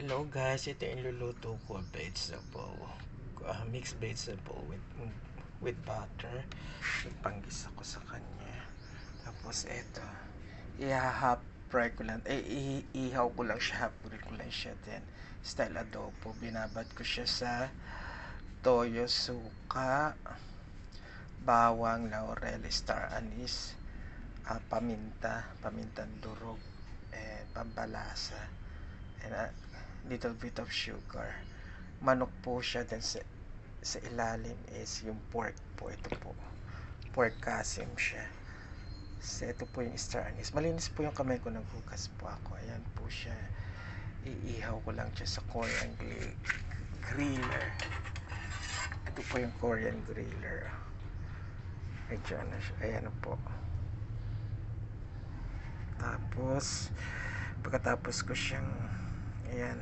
Hello guys, ito yung luluto ko, vegetable, mixed vegetable with butter. Ipanggisa ko sa kanya. Tapos ito, i-half fry ko lang, ihaw ko lang siya, half fry ko lang siya. Then style adobo, binabad ko siya sa toyo, suka, bawang, laurel, star anise, pamintang durog, and pampalasa, and little bit of sugar. Manok po siya, then sa ilalim is yung pork po. Ito po, pork kasim siya. So ito po yung star anise. Malinis po yung kamay ko, naghugas po ako. Ayan po siya, iihaw ko lang siya sa Korean griller. Ito po yung Korean griller. Medyo ano siya, ayan po. Tapos pagkatapos ko siyang ayan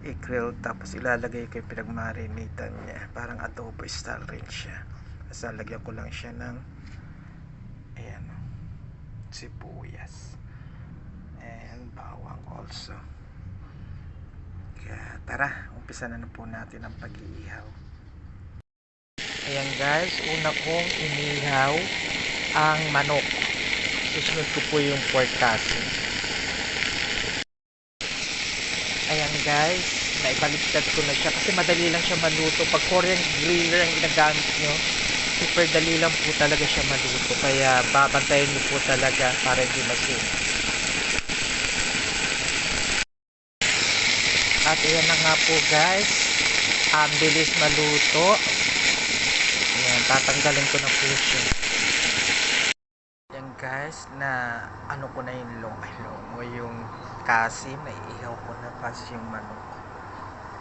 i-grill, tapos ilalagay ko yung pinagmarinated niya, parang adobo style rin siya. Tapos lalagyan ko lang siya ng ayan, sibuyas and bawang also. Kaya tara, umpisa na po natin ang pag-iihaw. Ayan guys, una kong inihaw ang manok. Susunod ko po yung pork casing. Ayan guys, naibaliktad ko na siya kasi madali lang siya maluto. Pag Korean griller ang ginagamit nyo, super dali lang po talaga siya maluto. Kaya babantayin nyo po talaga para hindi masin. At ayan na nga po guys, ang bilis maluto. Ayan, tatanggalin ko na po siya. Ayan guys, na ano ko na yung longo, yung kasim, naiihaw ko na pas yung manok.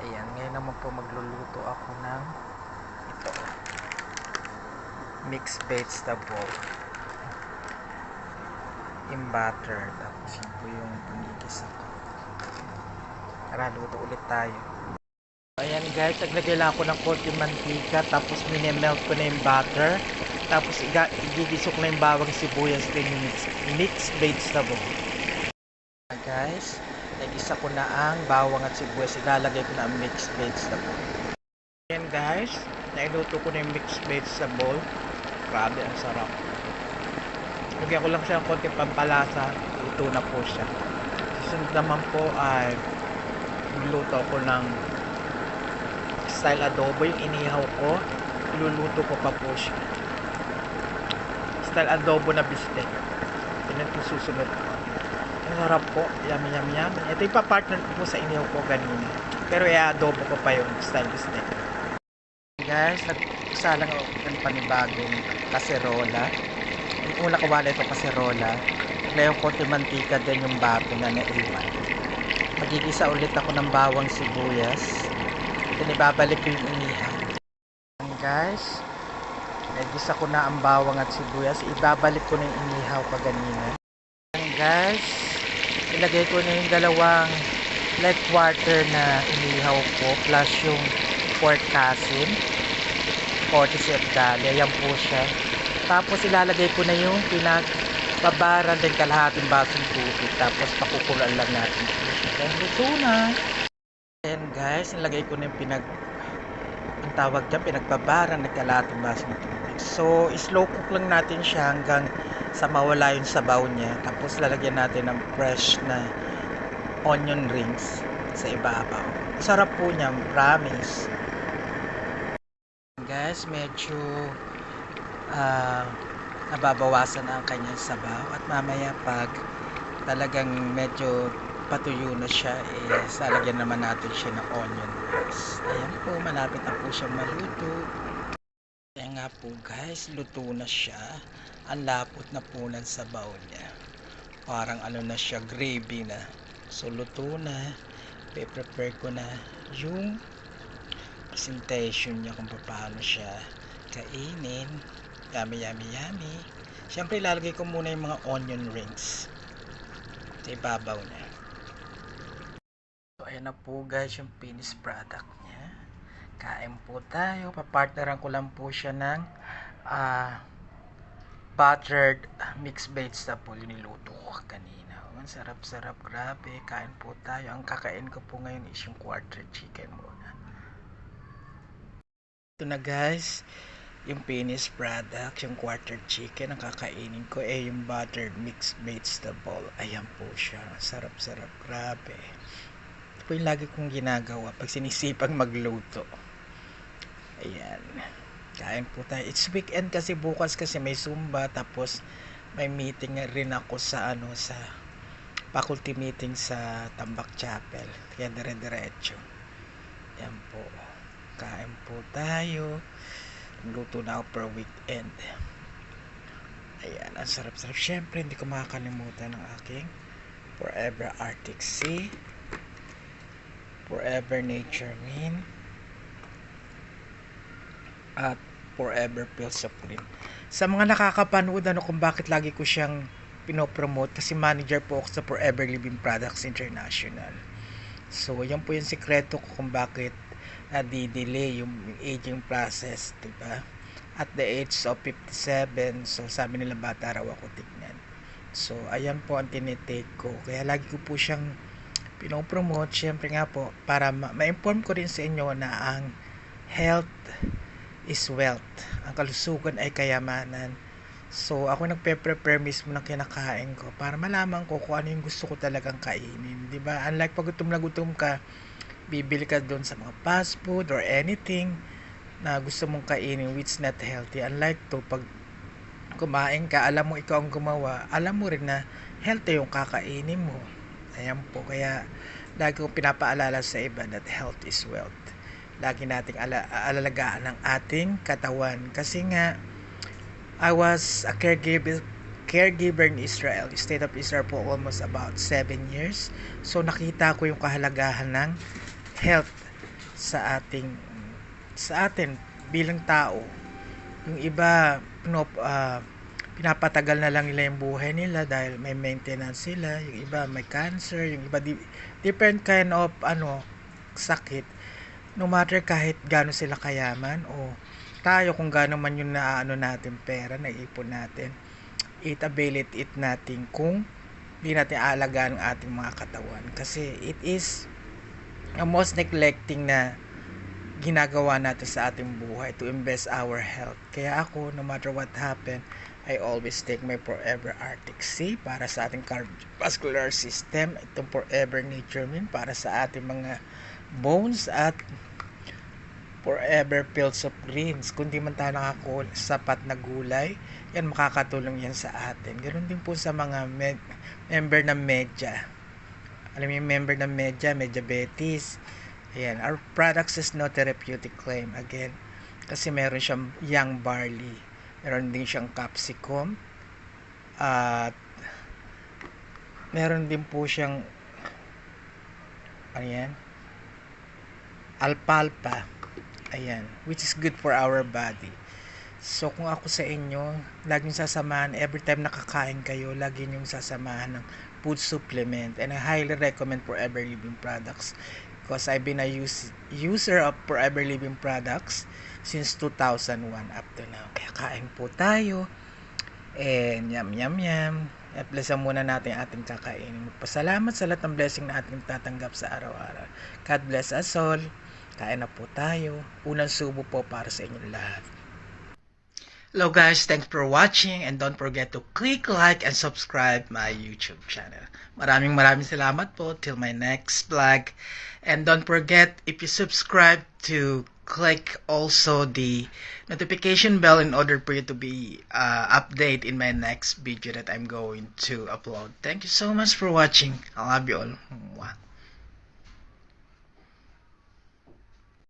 Ayan, ngayon naman po magluluto ako ng ito, mixed vegetable in butter. Tapos yun po yung panggigisa ko. Tara, luto ulit tayo. Ayan guys, naglagay lang ako ng konting mantika, tapos minemelt ko na yung butter, tapos igigisok na yung bawang, sibuyas, din yung mixed vegetable. Guys, nagisa ko na ang bawang at sibuyas, ilalagay ko na ang mixed vegetable. Ayan guys, nailuto ko na yung mixed vegetable. Grabe, ang sarap. Lagyan ko lang siya ng konting pampalasa, luto na po siya. Susunod naman po ay luto ko ng style adobo, yung inihaw ko, iluluto ko pa po siya. Style adobo na bistek. Ito po susunod ko. Ang harap po, yummy. Ito yung pa-partner ko po sa inihaw ko ganun. Pero i-adobo ko pa yung style bistek. Guys, nagsa lang ako ng panibagong kaserola. Yung una kawala ito kaserola. Ngayon konti mantika din yung bato na naiwan. Magigisa ulit ako ng bawang, sibuyas. Then ibabalik ko yung inihaw. Guys, nagisa ko na ang bawang at sibuyas. Ibabalik ko na yung inihaw kaganina. Guys, ilagay ko na yung dalawang leg quarter na inihaw ko plus yung pork kasim, 40 dali. Ayan po siya. Tapos ilalagay ko na yung pinagbabaran din kalahating basong tubig. Tapos pakukulan lang natin. Then luto na. Ayan guys, nilagay ko na yung ang tawag dyan, pinagbabaran na kalahating basong tubig. So slow cook lang natin siya hanggang sa mawala yung sabaw niya. Tapos lalagyan natin ng fresh na onion rings sa ibabaw. Sarap po niya, promise. Guys, medyo nababawasan na ang kanyang sabaw. At mamaya pag talagang medyo patuyo na siya, lalagyan naman natin siya ng onion rings. Ayan po, malapit na po siyang maluto. Ayan nga po guys, luto na siya. Ang lapot na po ng sabaw niya. Parang ano na siya, gravy na. So luto na. Prepare ko na yung presentation niya kung paano siya kainin. Yummy. Siyempre ilalagay ko muna yung mga onion rings sa ibabaw niya. So ayan na po guys yung finished product niya. Kain po tayo. Papartneran ko lang po siya ng buttered mixed vegetable yung niluto ko kanina. ang sarap-sarap, grabe. Kain po tayo. Ang kakain ko po ngayon is yung quarter chicken muna. Ito na guys, yung finished product, yung quarter chicken. Ang kakainin ko yung buttered mixed vegetable. Ayan po siya. Sarap-sarap, grabe. Ito po yung lagi kong ginagawa pag sinisipang magluto. Ayan. Kain po tayo. It's weekend kasi bukas kasi may Zumba, tapos may meeting rin ako sa sa faculty meeting sa Tambak Chapel. Kaya dire-diretso. Yan po. Kain po tayo. Luto na ako per weekend. Ayan, ang sarap-sarap. Siyempre, hindi ko makakalimutan ng aking Forever Arctic Sea, Forever Nature Min, at Forever Pills of Green. Sa mga nakakapanood kung bakit lagi ko siyang pinopromote, kasi manager po ako sa Forever Living Products International. So, yan po yung sikreto ko kung bakit di-delay yung aging process, diba? At the age of 57, so sabi nila bata raw ako tignan. So, ayan po ang tinitake ko. Kaya lagi ko po siyang pinopromote, syempre nga po, para ma-inform ko rin sa inyo na ang health is wealth. Ang kalusugan ay kayamanan. So, ako nagpe-prepare mismo ng kinakain ko para malaman ko kung ano yung gusto ko talagang kainin. Diba? Unlike pag gutom na gutom ka, bibili ka doon sa mga fast food or anything na gusto mong kainin which not healthy. Unlike to, pag kumain ka, alam mo ikaw ang gumawa, alam mo rin na healthy yung kakainin mo. Ayan po. Kaya, lagi kong pinapaalala sa iba that health is wealth. Lagi nating alalagaan ng ating katawan. Kasi nga, I was a caregiver in Israel, State of Israel po almost about 7 years. So, nakita ko yung kahalagahan ng health sa atin bilang tao. Yung iba, pinapatagal na lang nila yung buhay nila dahil may maintenance sila. Yung iba may cancer, yung iba different kind of sakit. No matter kahit gaano sila kayaman o tayo kung gaano man yung natin pera, naipon natin, eat natin kung di natin aalagaan ang ating mga katawan. Kasi it is the most neglecting na ginagawa natin sa ating buhay to invest our health. Kaya ako, no matter what happen, I always take my Forever Arctic Sea para sa ating cardiovascular system, itong Forever Nature Min para sa ating mga bones, at Forever Pills of Greens. Kung di man tayo nakakakuha sapat na gulay, yan makakatulong yan sa atin. Ganoon din po sa mga member ng medya. Alam mo yung member ng medya diabetes. Ayan, our products is no therapeutic claim. Again, kasi meron siyang young barley. Meron din siyang capsicum. At meron din po siyang alfalfa. Ayan, which is good for our body. So, kung ako sa inyo, laging sasamahan, every time nakakain kayo, lagi niyong sasamahan ng food supplement. And I highly recommend Forever Living Products because I've been a user of Forever Living Products since 2001 up to now. Kaya kain po tayo. And yum. At blessan muna natin ating kakainin. Magpasalamat sa lahat ng blessing na ating tatanggap sa araw-araw. God bless us all. Kain na po tayo. Unang subo po para sa inyong lahat. Hello guys, thanks for watching and don't forget to click like and subscribe my YouTube channel. Maraming salamat po till my next vlog. And don't forget, if you subscribe, to click also the notification bell in order for you to be updated in my next video that I'm going to upload. Thank you so much for watching. I love you all.